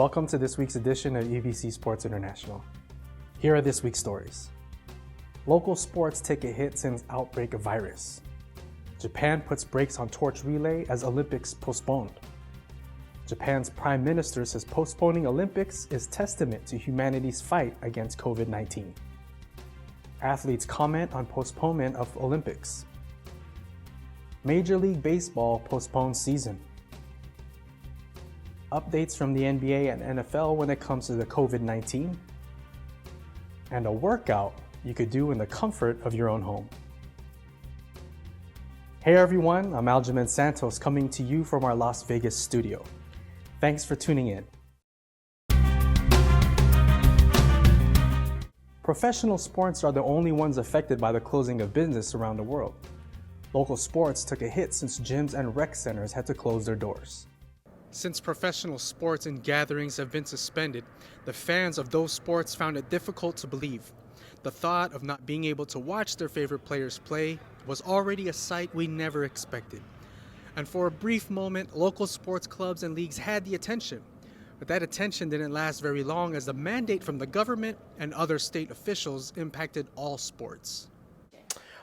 Welcome to this week's edition of EBC Sports International. Here are this week's stories. Local sports take a hit since outbreak of virus. Japan puts brakes on torch relay as Olympics postponed. Japan's prime minister says postponing Olympics is testament to humanity's fight against COVID-19. Athletes comment on postponement of Olympics. Major League Baseball postpones season. Updates from the NBA and NFL when it comes to the COVID-19. And a workout you could do in the comfort of your own home. Hey everyone, I'm Aljamain Santos coming to you from our Las Vegas studio. Thanks for tuning in. Professional sports are the only ones affected by the closing of business around the world. Local sports took a hit since gyms and rec centers had to close their doors. Since professional sports and gatherings have been suspended, the fans of those sports found it difficult to believe. The thought of not being able to watch their favorite players play was already a sight we never expected. And for a brief moment, local sports clubs and leagues had the attention. But that attention didn't last very long as the mandate from the government and other state officials impacted all sports.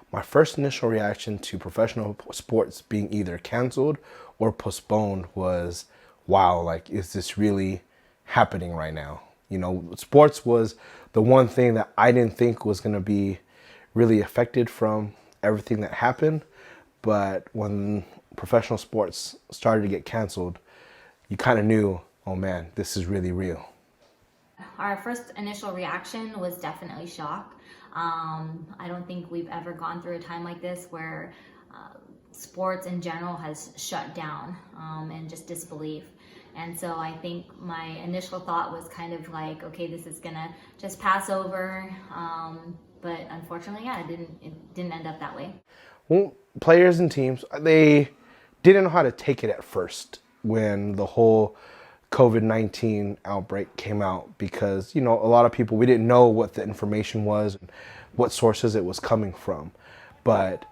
My first initial reaction to professional sports being either canceled or postponed was, wow, like, is this really happening right now? You know, sports was the one thing that I didn't think was going to be really affected from everything that happened. But when professional sports started to get canceled, you kind of knew, oh man, this is really real. Our first initial reaction was definitely shock. I don't think we've ever gone through a time like this where sports in general has shut down and just disbelief. And so I think my initial thought was kind of like, okay, this is gonna just pass over. But unfortunately, yeah, it didn't end up that way. Well, players and teams, they didn't know how to take it at first when the whole COVID-19 outbreak came out because, you know, a lot of people, we didn't know what the information was and what sources it was coming from. But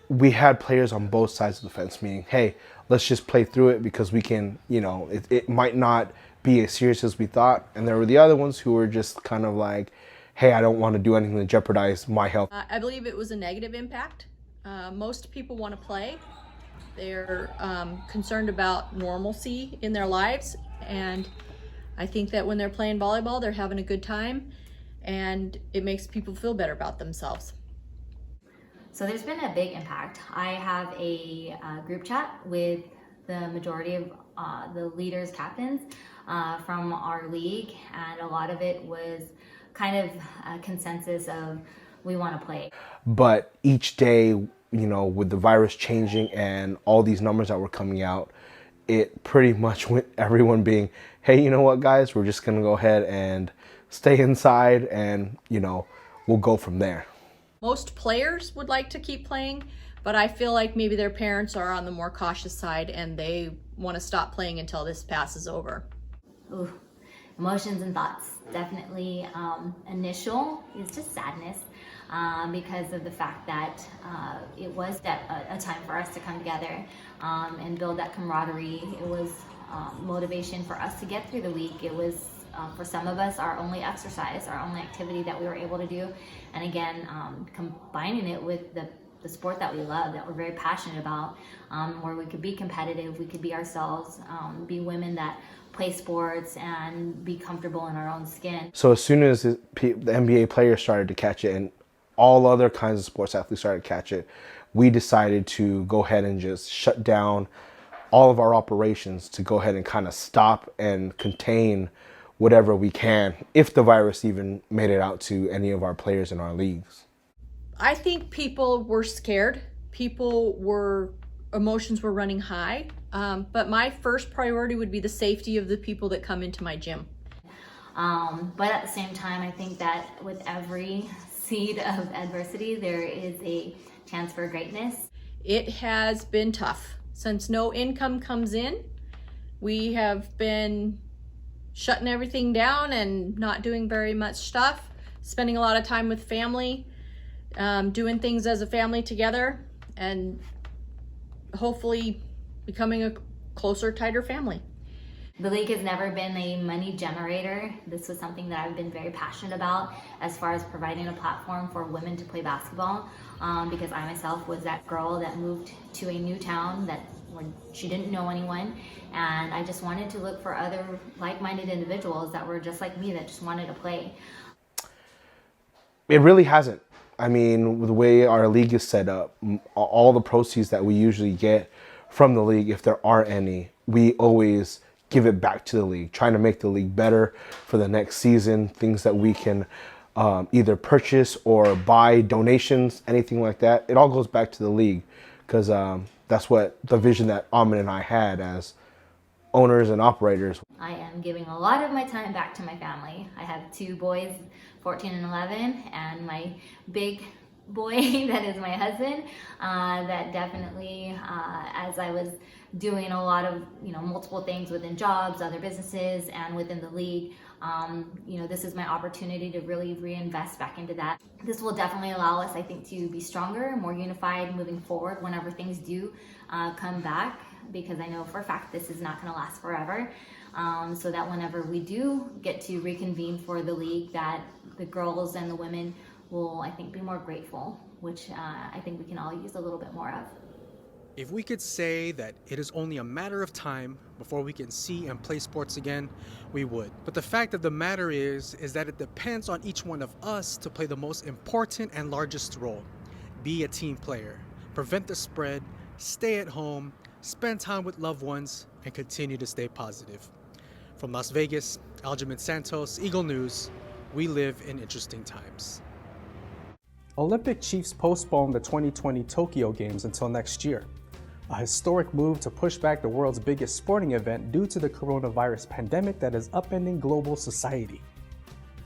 we had players on both sides of the fence, meaning, hey, let's just play through it because we can, you know, it might not be as serious as we thought. And there were the other ones who were just kind of like, hey, I don't want to do anything to jeopardize my health. I believe it was a negative impact. Most people want to play. They're concerned about normalcy in their lives, and I think that when they're playing volleyball, they're having a good time, and it makes people feel better about themselves. So there's been a big impact. I have a group chat with the majority of the leaders, captains from our league, and a lot of it was kind of a consensus of we want to play. But each day, you know, with the virus changing and all these numbers that were coming out, it pretty much went everyone being, hey, you know what, guys, we're just going to go ahead and stay inside and, you know, we'll go from there. Most players would like to keep playing, but I feel like maybe their parents are on the more cautious side and they want to stop playing until this passes over. Ooh, emotions and thoughts. Definitely initial is just sadness. Because of the fact that it was a time for us to come together and build that camaraderie. It was motivation for us to get through the week. It was, for some of us, our only exercise, our only activity that we were able to do. And again, combining it with the sport that we love, that we're very passionate about, where we could be competitive, we could be ourselves, be women that play sports and be comfortable in our own skin. So as soon as the NBA players started to catch it and all other kinds of sports athletes started to catch it, we decided to go ahead and just shut down all of our operations to go ahead and kind of stop and contain whatever we can, if the virus even made it out to any of our players in our leagues. I think people were scared. Emotions were running high. But my first priority would be the safety of the people that come into my gym. But at the same time, I think that with every seed of adversity, there is a chance for greatness. It has been tough. Since no income comes in, we have been shutting everything down and not doing very much stuff, spending a lot of time with family, doing things as a family together, and hopefully becoming a closer, tighter family. The league has never been a money generator. This was something that I've been very passionate about as far as providing a platform for women to play basketball, because I myself was that girl that moved to a new town where she didn't know anyone, and I just wanted to look for other like-minded individuals that were just like me that just wanted to play. It really hasn't. I mean, with the way our league is set up, all the proceeds that we usually get from the league, if there are any, we always give it back to the league, trying to make the league better for the next season, things that we can either purchase or buy, donations, anything like that. It all goes back to the league, because that's what the vision that Amin and I had as owners and operators. I am giving a lot of my time back to my family. I have two boys, 14 and 11, and my big boy that is my husband, that definitely, as I was doing a lot of, multiple things within jobs, other businesses, and within the league, this is my opportunity to really reinvest back into that. This will definitely allow us, I think, to be stronger, more unified moving forward whenever things do come back, because I know for a fact this is not going to last forever. So that whenever we do get to reconvene for the league, that the girls and the women will, I think, be more grateful, which I think we can all use a little bit more of. If we could say that it is only a matter of time before we can see and play sports again, we would. But the fact of the matter is that it depends on each one of us to play the most important and largest role. Be a team player, prevent the spread, stay at home, spend time with loved ones, and continue to stay positive. From Las Vegas, Aljamain Santos, Eagle News, we live in interesting times. Olympic Chiefs postponed the 2020 Tokyo Games until next year, a historic move to push back the world's biggest sporting event due to the coronavirus pandemic that is upending global society.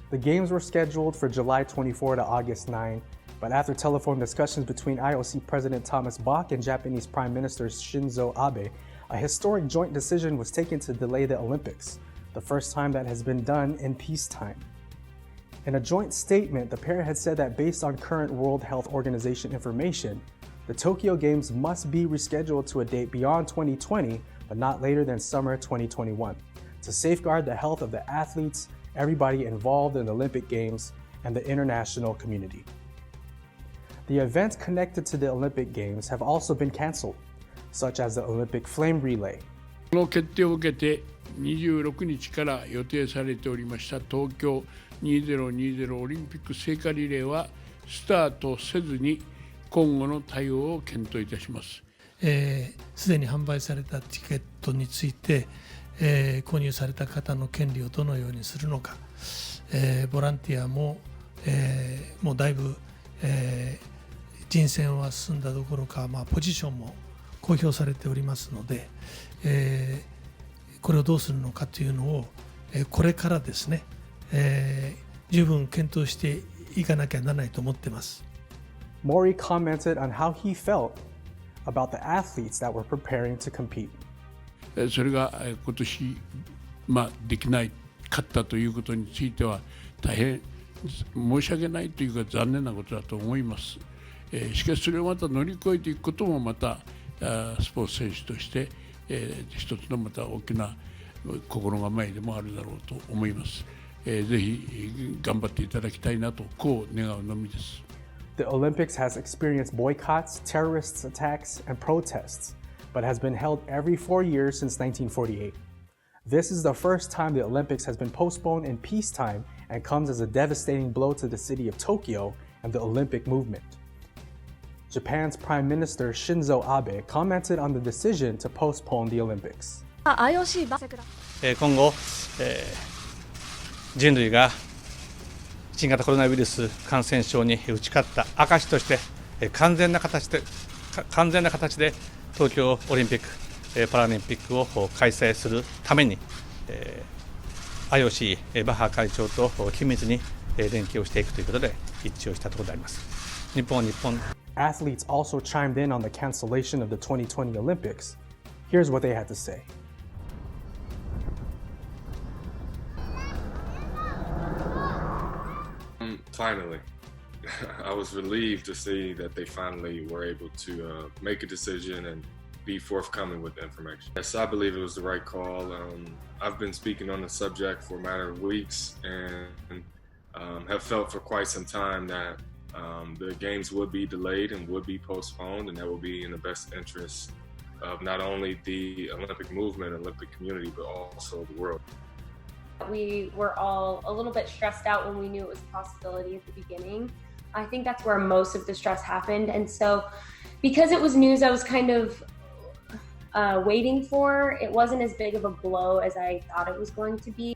The games were scheduled for July 24 to August 9, but after telephone discussions between IOC President Thomas Bach and Japanese Prime Minister Shinzo Abe, a historic joint decision was taken to delay the Olympics, the first time that has been done in peacetime. In a joint statement, the pair had said that based on current World Health Organization information, the Tokyo Games must be rescheduled to a date beyond 2020, but not later than summer 2021, to safeguard the health of the athletes, everybody involved in the Olympic Games, and the international community. The events connected to the Olympic Games have also been canceled, such as the Olympic Flame Relay. この決定を受けて26日から予定されておりました東京2020オリンピック聖火リレーはスタートせずに今後の対応を検討いたします。すでに販売されたチケットについて、購入された方の権利をどのようにするのか、ボランティアも、もうだいぶ、人選は進んだどころか、ポジションも公表されておりますので、これをどうするのかというのを、これからですね、十分検討していかなきゃならないと思っています。Mori commented on how he felt about the athletes that were preparing to compete. それが今年、できないかったということについては大変申し訳ないというか残念なことだと思います。しかしそれをまた乗り越えていくこともまたスポーツ選手として、一つのまた大きな心構えでもあるだろうと思います。ぜひ頑張っていただきたいなとこう願うのみです。The Olympics has experienced boycotts, terrorist attacks, and protests, but has been held every 4 years since 1948. This is the first time the Olympics has been postponed in peacetime and comes as a devastating blow to the city of Tokyo and the Olympic movement. Japan's Prime Minister Shinzo Abe commented on the decision to postpone the Olympics. 今後、人類が新型コロナウイルス感染症に打ち勝った証として、完全な形で東京オリンピック、パラリンピックを開催するために、IOC バッハ会長と緊密に連携をしていくということで一致をしたところであります。日本。Athletes also chimed in on the cancellation of the 2020 Olympics. Here's what they had to say. Finally, I was relieved to see that they finally were able to make a decision and be forthcoming with the information. Yes, I believe it was the right call. I've been speaking on the subject for a matter of weeks and have felt for quite some time that the games would be delayed and would be postponed, and that will be in the best interest of not only the Olympic movement, Olympic community, but also the world. We were all a little bit stressed out when we knew it was a possibility at the beginning. I think that's where most of the stress happened. And so because it was news I was kind of waiting for, it wasn't as big of a blow as I thought it was going to be.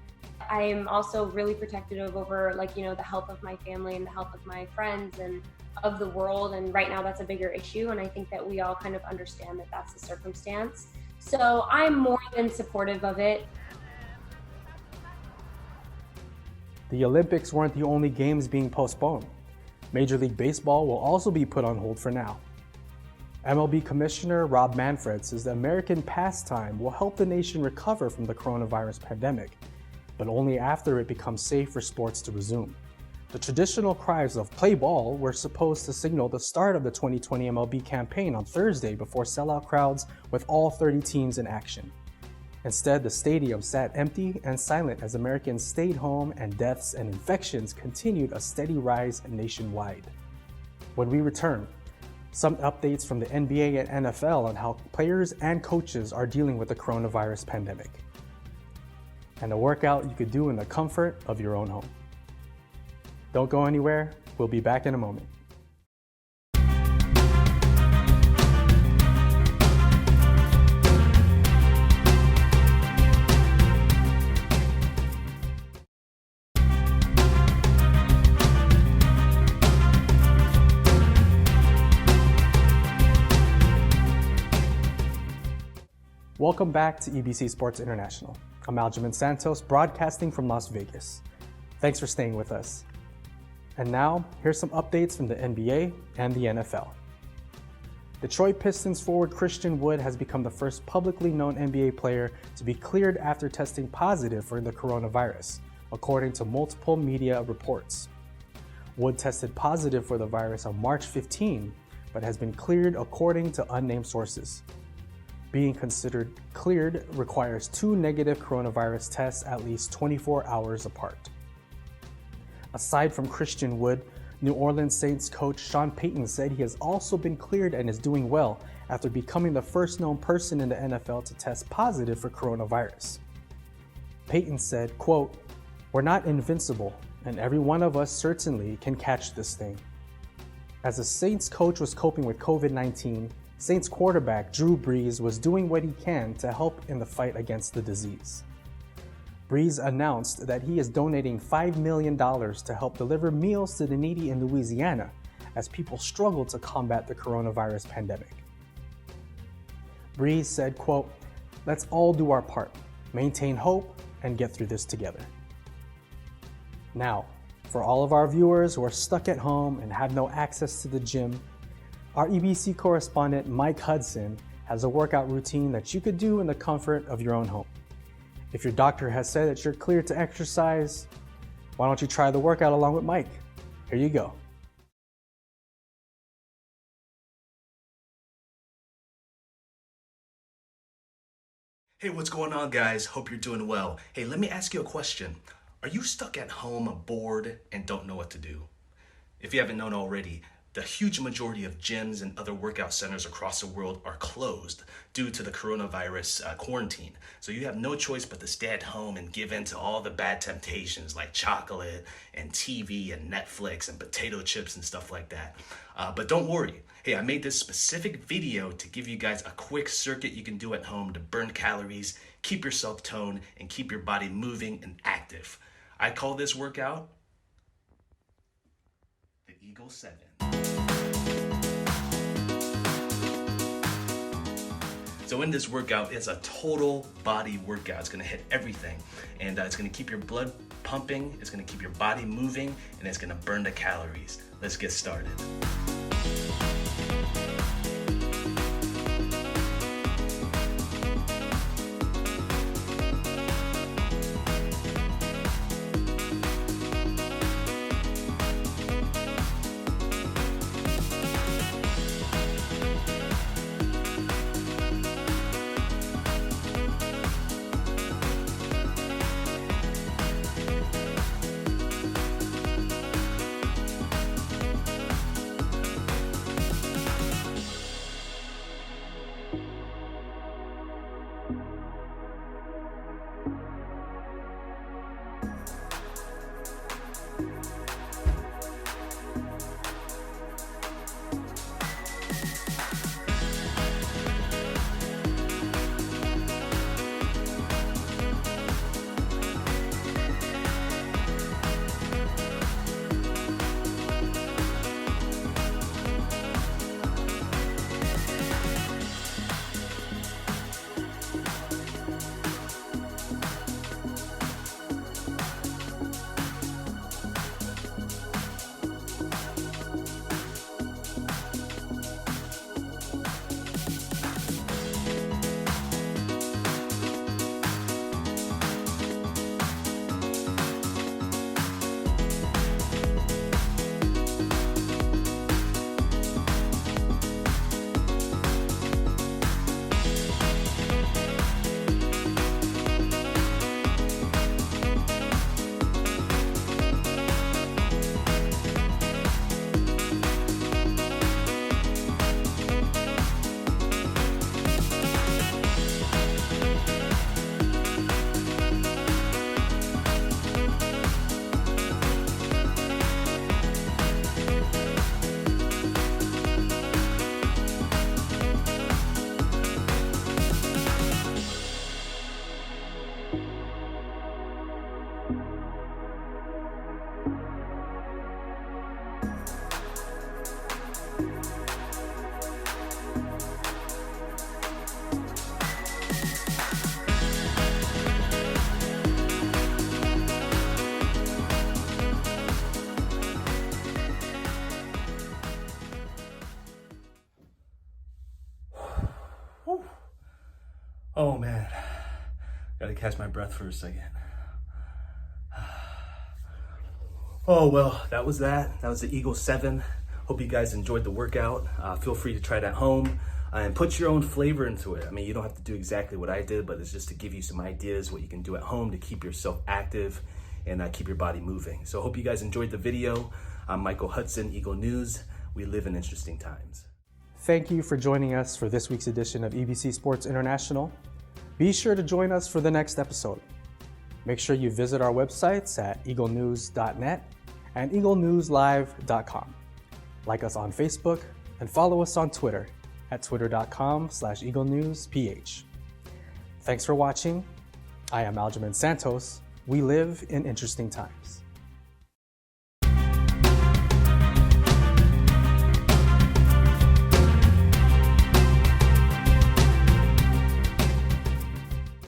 I am also really protective over the health of my family and the health of my friends and of the world. And right now that's a bigger issue. And I think that we all kind of understand that that's the circumstance. So I'm more than supportive of it. The Olympics weren't the only games being postponed. Major League Baseball will also be put on hold for now. MLB Commissioner Rob Manfred says the American pastime will help the nation recover from the coronavirus pandemic, but only after it becomes safe for sports to resume. The traditional cries of "play ball" were supposed to signal the start of the 2020 MLB campaign on Thursday before sellout crowds with all 30 teams in action. Instead, the stadium sat empty and silent as Americans stayed home and deaths and infections continued a steady rise nationwide. When we return, some updates from the NBA and NFL on how players and coaches are dealing with the coronavirus pandemic. And a workout you could do in the comfort of your own home. Don't go anywhere, we'll be back in a moment. Welcome back to EBC Sports International. I'm Aljamain Santos, broadcasting from Las Vegas. Thanks for staying with us. And now, here's some updates from the NBA and the NFL. Detroit Pistons forward Christian Wood has become the first publicly known NBA player to be cleared after testing positive for the coronavirus, according to multiple media reports. Wood tested positive for the virus on March 15, but has been cleared according to unnamed sources. Being considered cleared requires 2 negative coronavirus tests at least 24 hours apart. Aside from Christian Wood, New Orleans Saints coach Sean Payton said he has also been cleared and is doing well after becoming the first known person in the NFL to test positive for coronavirus. Payton said, quote, "We're not invincible, and every one of us certainly can catch this thing." As the Saints coach was coping with COVID-19, Saints quarterback Drew Brees was doing what he can to help in the fight against the disease. Brees announced that he is donating $5 million to help deliver meals to the needy in Louisiana as people struggle to combat the coronavirus pandemic. Brees said, quote, "Let's all do our part, maintain hope, and get through this together." Now, for all of our viewers who are stuck at home and have no access to the gym, our EBC correspondent Mike Hudson has a workout routine that you could do in the comfort of your own home. If your doctor has said that you're cleared to exercise, why don't you try the workout along with Mike? Here you go. Hey, what's going on, guys? Hope you're doing well. Hey, let me ask you a question. Are you stuck at home, bored, and don't know what to do? If you haven't known already, the huge majority of gyms and other workout centers across the world are closed due to the coronavirus quarantine. So you have no choice but to stay at home and give in to all the bad temptations like chocolate and TV and Netflix and potato chips and stuff like that. But don't worry. Hey, I made this specific video to give you guys a quick circuit you can do at home to burn calories, keep yourself toned, and keep your body moving and active. I call this workout the Eagle 7. So in this workout, it's a total body workout. It's gonna hit everything. And it's gonna keep your blood pumping, it's gonna keep your body moving, and it's gonna burn the calories. Let's get started. Oh man, gotta catch my breath for a second. Oh well, that was that. That was the Eagle 7. Hope you guys enjoyed the workout. Feel free to try it at home and put your own flavor into it. I mean, you don't have to do exactly what I did, but it's just to give you some ideas what you can do at home to keep yourself active and keep your body moving. So I hope you guys enjoyed the video. I'm Michael Hudson, Eagle News. We live in interesting times. Thank you for joining us for this week's edition of EBC Sports International. Be sure to join us for the next episode. Make sure you visit our websites at eaglenews.net and eaglenewslive.com. Like us on Facebook and follow us on Twitter at twitter.com/eaglenewsph. Thanks for watching. I am Aljamain Santos. We live in interesting times.